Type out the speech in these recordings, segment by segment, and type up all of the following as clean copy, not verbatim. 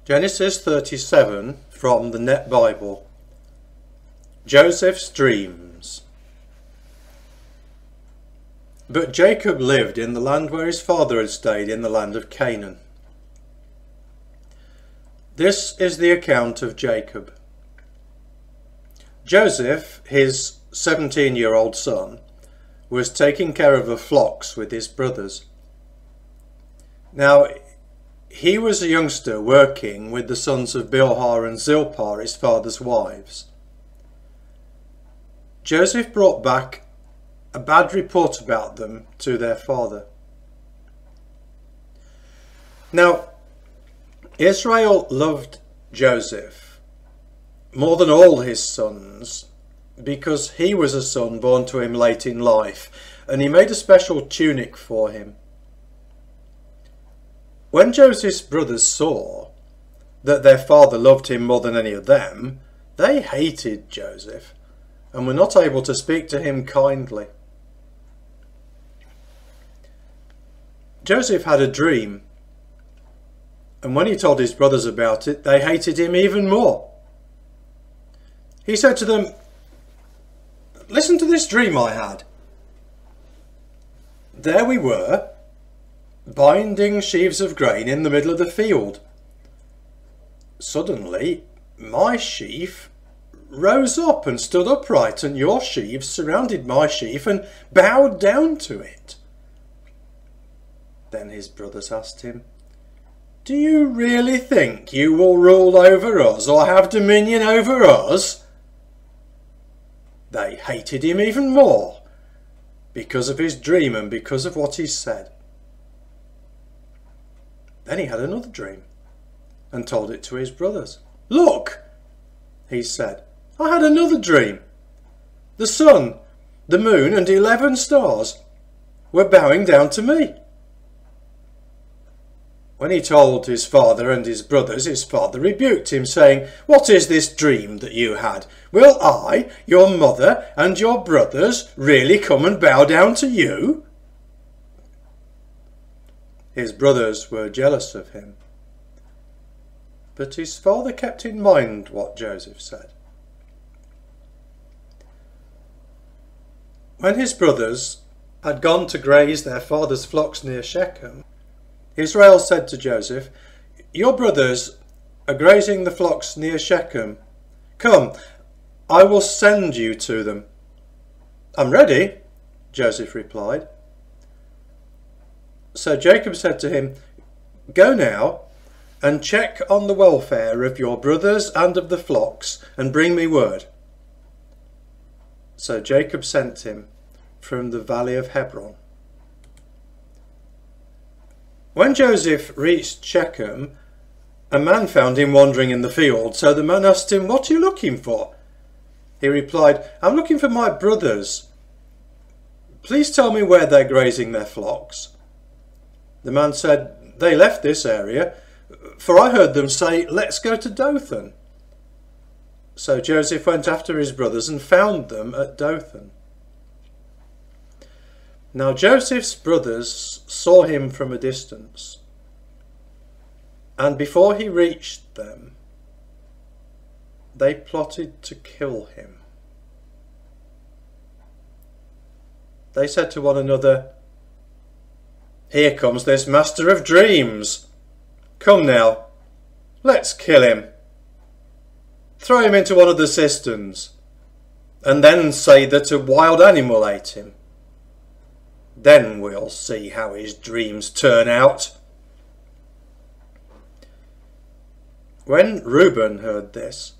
Genesis 37 from the Net Bible. Joseph's dreams. But Jacob lived in the land where his father had stayed, in the land of Canaan. This is the account of Jacob. Joseph, his 17-year-old son, was taking care of the flocks with his brothers. Now, he was a youngster working with the sons of Bilhah and Zilpah, his father's wives. Joseph brought back a bad report about them to their father. Now, Israel loved Joseph more than all his sons because he was a son born to him late in life, and he made a special tunic for him. When Joseph's brothers saw that their father loved him more than any of them, they hated Joseph and were not able to speak to him kindly. Joseph had a dream, and when he told his brothers about it, they hated him even more. He said to them, "Listen to this dream I had. There we were, binding sheaves of grain in the middle of the field. Suddenly, my sheaf rose up and stood upright, and your sheaves surrounded my sheaf and bowed down to it." Then his brothers asked him, "Do you really think you will rule over us or have dominion over us?" They hated him even more because of his dream and because of what he said. Then he had another dream and told it to his brothers. "Look," he said, "I had another dream. The sun, the moon and 11 stars were bowing down to me." When he told his father and his brothers, his father rebuked him, saying, "What is this dream that you had? Will I, your mother and your brothers really come and bow down to you?" His brothers were jealous of him, but his father kept in mind what Joseph said. When his brothers had gone to graze their father's flocks near Shechem, Israel said to Joseph, "Your brothers are grazing the flocks near Shechem. Come, I will send you to them." "I'm ready," Joseph replied. So Jacob said to him, "Go now and check on the welfare of your brothers and of the flocks, and bring me word." So Jacob sent him from the valley of Hebron. When Joseph reached Shechem, a man found him wandering in the field. So the man asked him, "What are you looking for?" He replied, "I'm looking for my brothers. Please tell me where they're grazing their flocks." The man said, "They left this area, for I heard them say, 'Let's go to Dothan.'" So Joseph went after his brothers and found them at Dothan. Now Joseph's brothers saw him from a distance, and before he reached them, they plotted to kill him. They said to one another, "Here comes this master of dreams. Come now, let's kill him. Throw him into one of the cisterns, and then say that a wild animal ate him. Then we'll see how his dreams turn out." When Reuben heard this,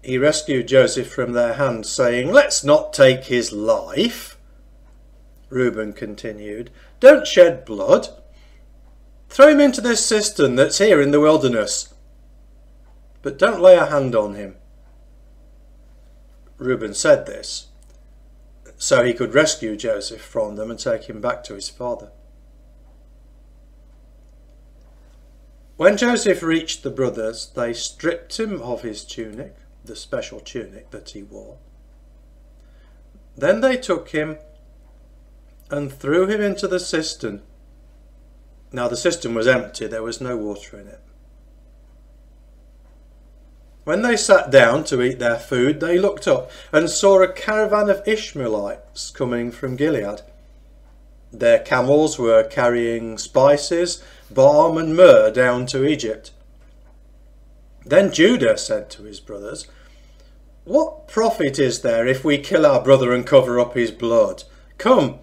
he rescued Joseph from their hands, saying, "Let's not take his life." Reuben continued, "Don't shed blood. Throw him into this cistern that's here in the wilderness, but don't lay a hand on him." Reuben said this so he could rescue Joseph from them and take him back to his father. When Joseph reached the brothers, they stripped him of his tunic, the special tunic that he wore. Then they took him and threw him into the cistern. Now the cistern was empty, there was no water in it. When they sat down to eat their food, they looked up and saw a caravan of Ishmaelites coming from Gilead. Their camels were carrying spices, balm and myrrh down to Egypt. Then Judah said to his brothers, "What profit is there if we kill our brother and cover up his blood? Come,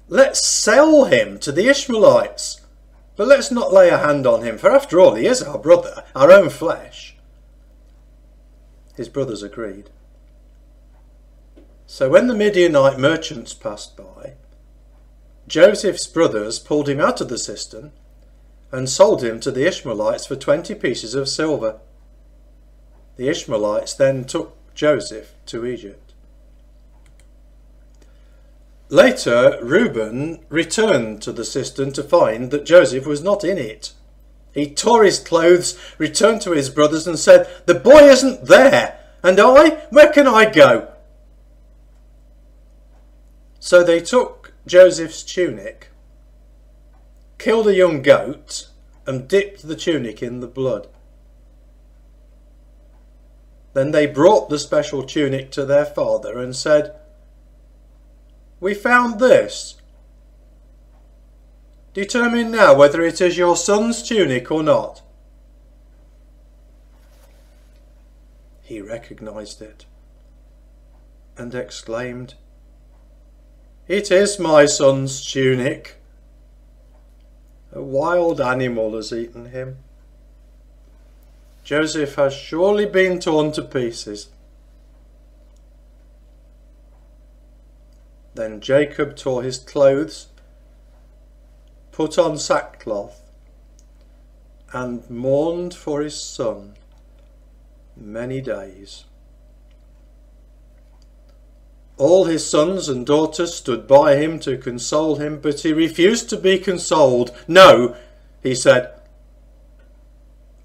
let's sell him to the Ishmaelites. But let's not lay a hand on him, for after all he is our brother, our own flesh." His brothers agreed. So when the Midianite merchants passed by, Joseph's brothers pulled him out of the cistern and sold him to the Ishmaelites for 20 pieces of silver. The Ishmaelites then took Joseph to Egypt. Later, Reuben returned to the cistern to find that Joseph was not in it. He tore his clothes, returned to his brothers and said, "The boy isn't there, and where can I go?" So they took Joseph's tunic, killed a young goat, and dipped the tunic in the blood. Then they brought the special tunic to their father and said, "We found this. Determine now whether it is your son's tunic or not." He recognized it and exclaimed, "It is my son's tunic. A wild animal has eaten him. Joseph has surely been torn to pieces." Then Jacob tore his clothes, put on sackcloth, and mourned for his son many days. All his sons and daughters stood by him to console him, but he refused to be consoled. "No," he said,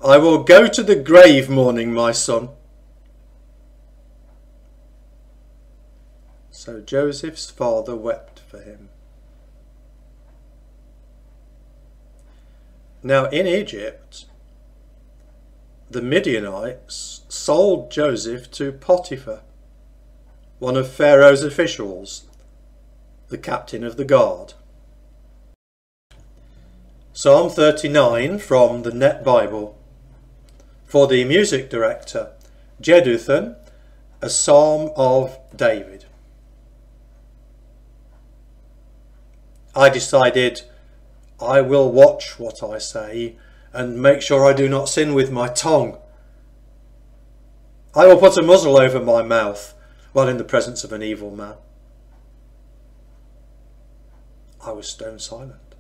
"I will go to the grave mourning my son." So Joseph's father wept for him. Now in Egypt, the Midianites sold Joseph to Potiphar, one of Pharaoh's officials, the captain of the guard. Psalm 39 from the Net Bible. For the music director, Jeduthun, a psalm of David. I decided, I will watch what I say and make sure I do not sin with my tongue. I will put a muzzle over my mouth while in the presence of an evil man. I was stone silent.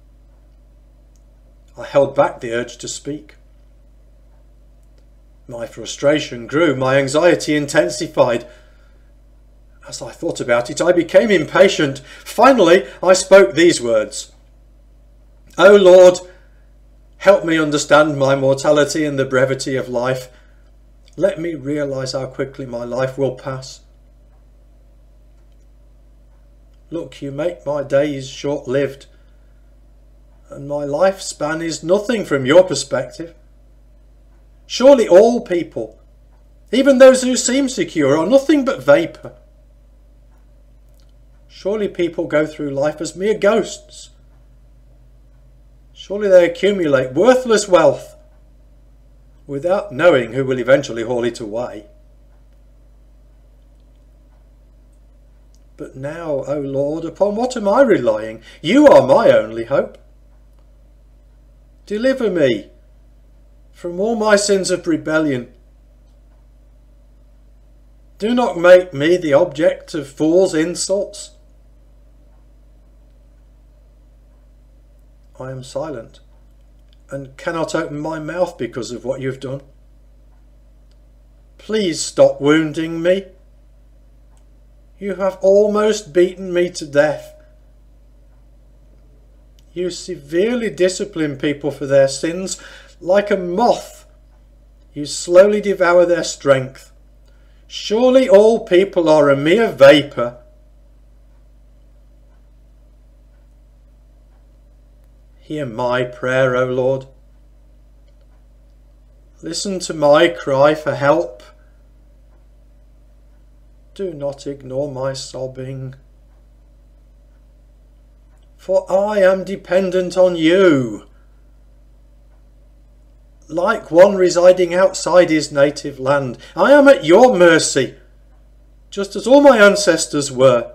I held back the urge to speak. My frustration grew, my anxiety intensified. As I thought about it, I became impatient. Finally, I spoke these words. "O Lord, help me understand my mortality and the brevity of life. Let me realise how quickly my life will pass. Look, you make my days short-lived, and my lifespan is nothing from your perspective. Surely all people, even those who seem secure, are nothing but vapour. Surely people go through life as mere ghosts. Surely they accumulate worthless wealth without knowing who will eventually haul it away. But now, O Lord, upon what am I relying? You are my only hope. Deliver me from all my sins of rebellion. Do not make me the object of fools' insults." I am silent and cannot open my mouth because of what you have done. Please stop wounding me. You have almost beaten me to death. You severely discipline people for their sins. Like a moth, you slowly devour their strength. Surely all people are a mere vapour. Hear my prayer, O Lord. Listen to my cry for help. Do not ignore my sobbing, for I am dependent on you. Like one residing outside his native land, I am at your mercy, just as all my ancestors were.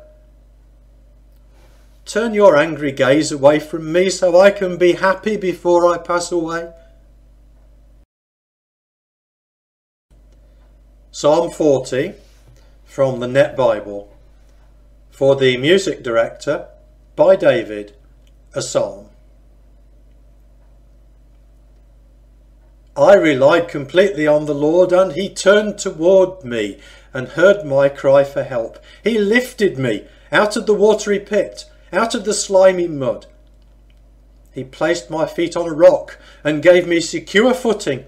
Turn your angry gaze away from me so I can be happy before I pass away. Psalm 40 from the Net Bible, for the music director, by David, a psalm. I relied completely on the Lord, and he turned toward me and heard my cry for help. He lifted me out of the watery pit, out of the slimy mud. He placed my feet on a rock and gave me secure footing.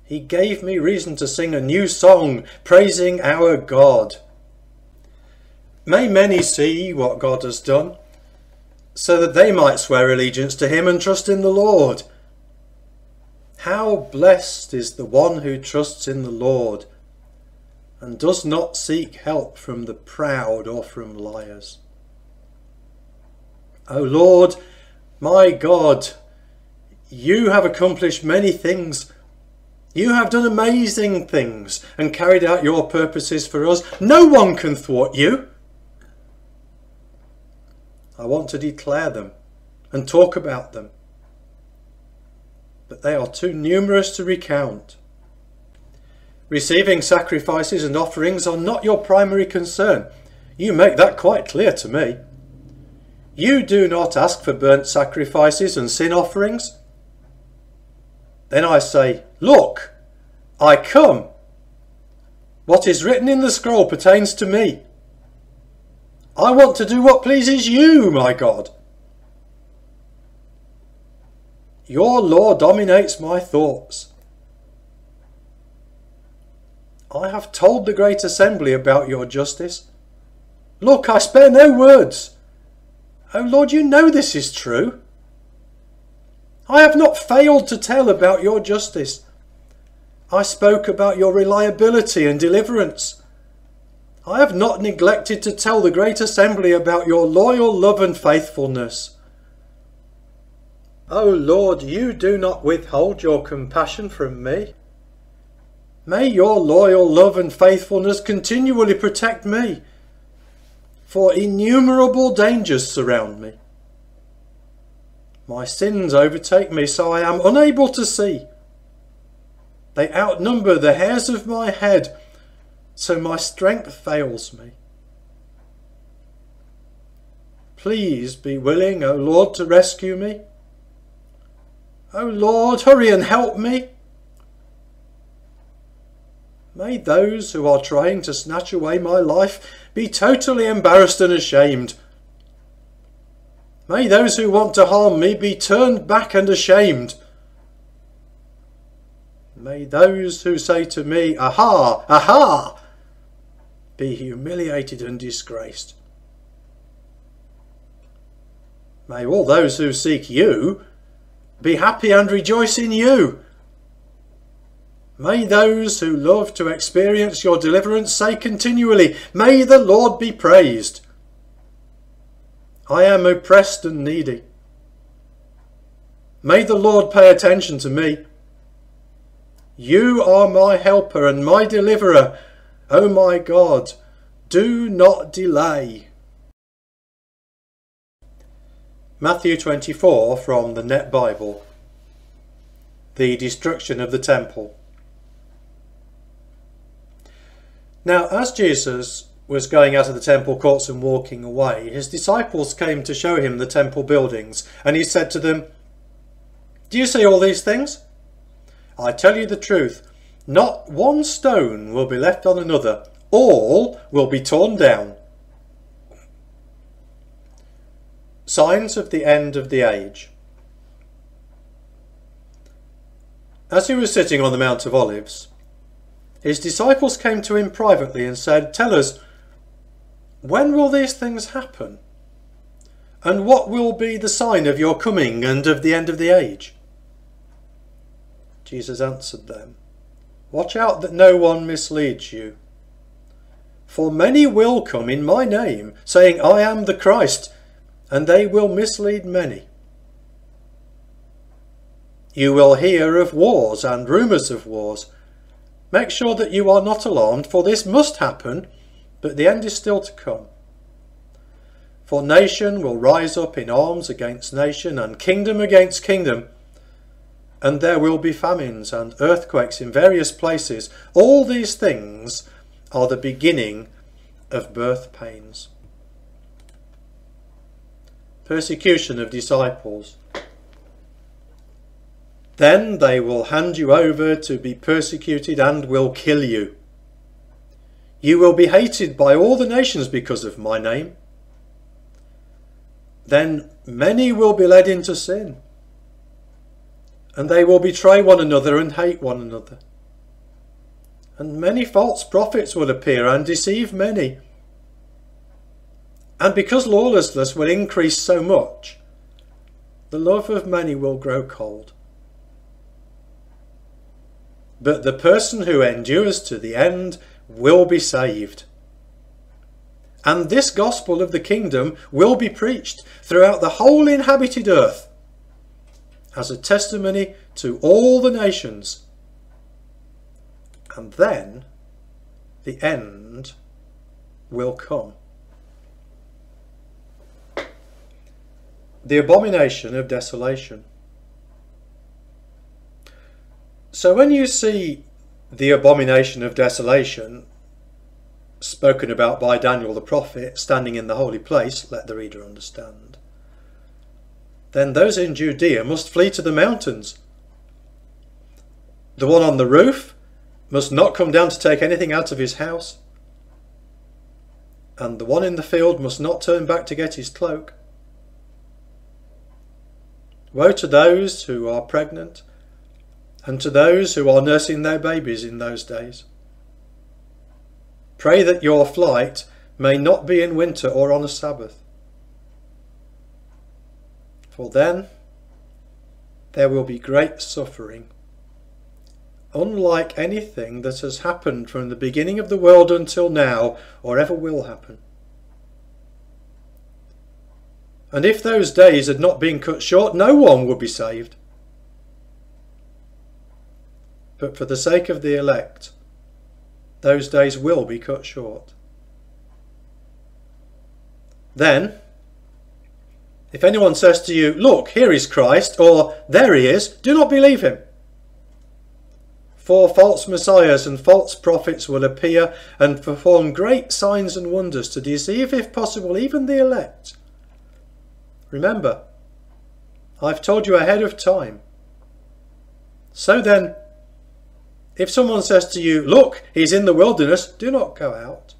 He gave me reason to sing a new song, praising our God. May many see what God has done, so that they might swear allegiance to him and trust in the Lord. How blessed is the one who trusts in the Lord and does not seek help from the proud or from liars. O Lord, my God, you have accomplished many things. You have done amazing things and carried out your purposes for us. No one can thwart you. I want to declare them and talk about them, but they are too numerous to recount. Receiving sacrifices and offerings are not your primary concern. You make that quite clear to me. You do not ask for burnt sacrifices and sin offerings. Then I say, look, I come. What is written in the scroll pertains to me. I want to do what pleases you, my God. Your law dominates my thoughts. I have told the great assembly about your justice. Look, I spare no words. O Lord, you know this is true. I have not failed to tell about your justice. I spoke about your reliability and deliverance. I have not neglected to tell the great assembly about your loyal love and faithfulness. O Lord, you do not withhold your compassion from me. May your loyal love and faithfulness continually protect me, for innumerable dangers surround me. My sins overtake me, so I am unable to see. They outnumber the hairs of my head, so my strength fails me. Please be willing, O Lord, to rescue me. O Lord, hurry and help me. May those who are trying to snatch away my life be totally embarrassed and ashamed. May those who want to harm me be turned back and ashamed. May those who say to me, aha, aha, be humiliated and disgraced. May all those who seek you be happy and rejoice in you. May those who love to experience your deliverance say continually, may the Lord be praised. I am oppressed and needy. May the Lord pay attention to me. You are my helper and my deliverer. O my God, do not delay. Matthew 24 from the Net Bible. The destruction of the temple. Now, as Jesus was going out of the temple courts and walking away, his disciples came to show him the temple buildings, and he said to them, "Do you see all these things? I tell you the truth, not one stone will be left on another, all will be torn down." Signs of the end of the age. As he was sitting on the Mount of Olives, his disciples came to him privately and said, "Tell us, when will these things happen? And what will be the sign of your coming and of the end of the age?" Jesus answered them, "Watch out that no one misleads you. For many will come in my name, saying, 'I am the Christ,' and they will mislead many. You will hear of wars and rumours of wars. Make sure that you are not alarmed, for this must happen, but the end is still to come. For nation will rise up in arms against nation, and kingdom against kingdom, and there will be famines and earthquakes in various places. All these things are the beginning of birth pains." Persecution of disciples. "Then they will hand you over to be persecuted and will kill you. You will be hated by all the nations because of my name. Then many will be led into sin, and they will betray one another and hate one another. And many false prophets will appear and deceive many. And because lawlessness will increase so much, the love of many will grow cold. But the person who endures to the end will be saved. And this gospel of the kingdom will be preached throughout the whole inhabited earth as a testimony to all the nations. And then the end will come." The abomination of desolation. So when you see the abomination of desolation spoken about by Daniel the prophet standing in the holy place, let the reader understand, then those in Judea must flee to the mountains. The one on the roof must not come down to take anything out of his house, and the one in the field must not turn back to get his cloak. Woe to those who are pregnant and to those who are nursing their babies in those days. Pray that your flight may not be in winter or on a Sabbath, for then there will be great suffering, unlike anything that has happened from the beginning of the world until now, or ever will happen. And if those days had not been cut short, no one would be saved. But for the sake of the elect, those days will be cut short. Then, if anyone says to you, 'Look, here is Christ,' or 'There he is,' do not believe him. For false messiahs and false prophets will appear and perform great signs and wonders to deceive, if possible, even the elect. Remember, I've told you ahead of time. So then, if someone says to you, 'Look, he's in the wilderness,' do not go out.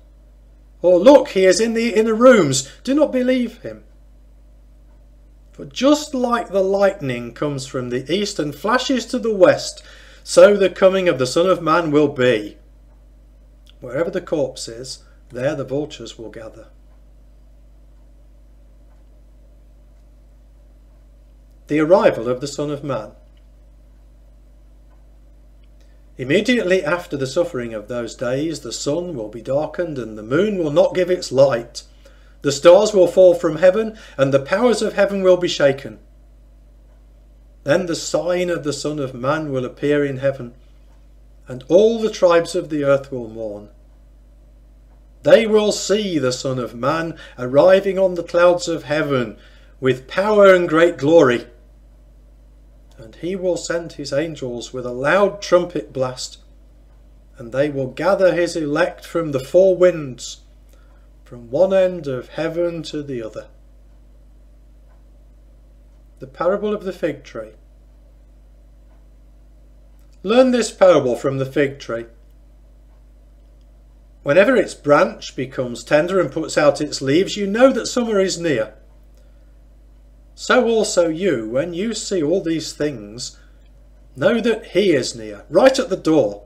Or 'Look, he is in the inner rooms,' do not believe him. For just like the lightning comes from the east and flashes to the west, so the coming of the Son of Man will be. Wherever the corpse is, there the vultures will gather." The arrival of the Son of Man. Immediately after the suffering of those days, the sun will be darkened and the moon will not give its light. The stars will fall from heaven and the powers of heaven will be shaken. Then the sign of the Son of Man will appear in heaven, and all the tribes of the earth will mourn. They will see the Son of Man arriving on the clouds of heaven with power and great glory. And he will send his angels with a loud trumpet blast, and they will gather his elect from the four winds, from one end of heaven to the other. The parable of the fig tree. Learn this parable from the fig tree. Whenever its branch becomes tender and puts out its leaves, you know that summer is near. So also you, when you see all these things, know that he is near, right at the door.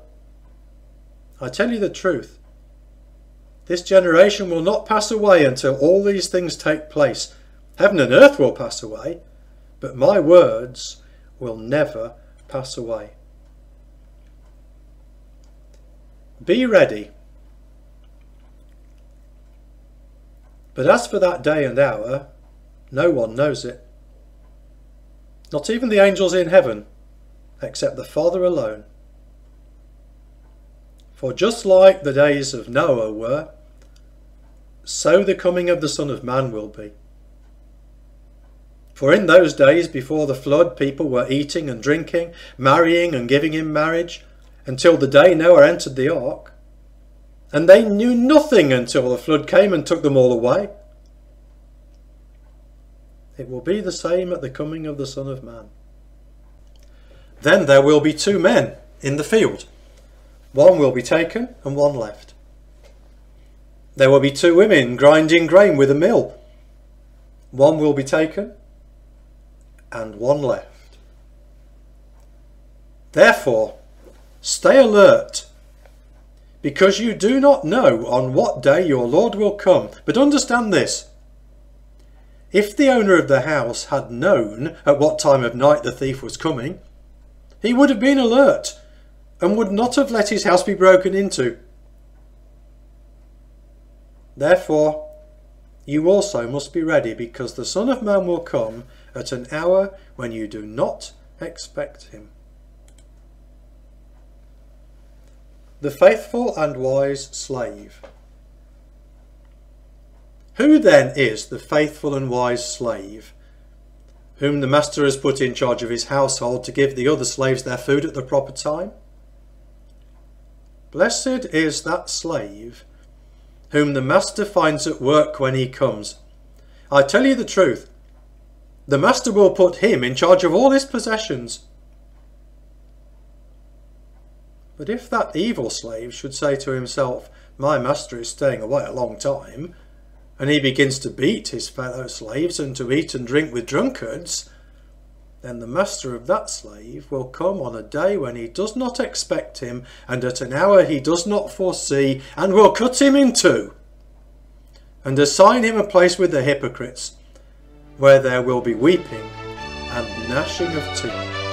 I tell you the truth, this generation will not pass away until all these things take place. Heaven and earth will pass away, but my words will never pass away. Be ready. But as for that day and hour, no one knows it. Not even the angels in heaven, except the Father alone. For just like the days of Noah were, so the coming of the Son of Man will be. For in those days before the flood, people were eating and drinking, marrying and giving in marriage, until the day Noah entered the ark. And they knew nothing until the flood came and took them all away. It will be the same at the coming of the Son of Man. Then there will be 2 men in the field. One will be taken and one left. There will be 2 women grinding grain with a mill. One will be taken and one left. Therefore, stay alert, because you do not know on what day your Lord will come. But understand this: if the owner of the house had known at what time of night the thief was coming, he would have been alert and would not have let his house be broken into. Therefore, you also must be ready, because the Son of Man will come at an hour when you do not expect him. The faithful and wise slave. Who then is the faithful and wise slave, whom the master has put in charge of his household to give the other slaves their food at the proper time? Blessed is that slave whom the master finds at work when he comes. I tell you the truth, the master will put him in charge of all his possessions. But if that evil slave should say to himself, my master is staying away a long time, and he begins to beat his fellow slaves and to eat and drink with drunkards, then the master of that slave will come on a day when he does not expect him, and at an hour he does not foresee, and will cut him in two, and assign him a place with the hypocrites, where there will be weeping and gnashing of teeth.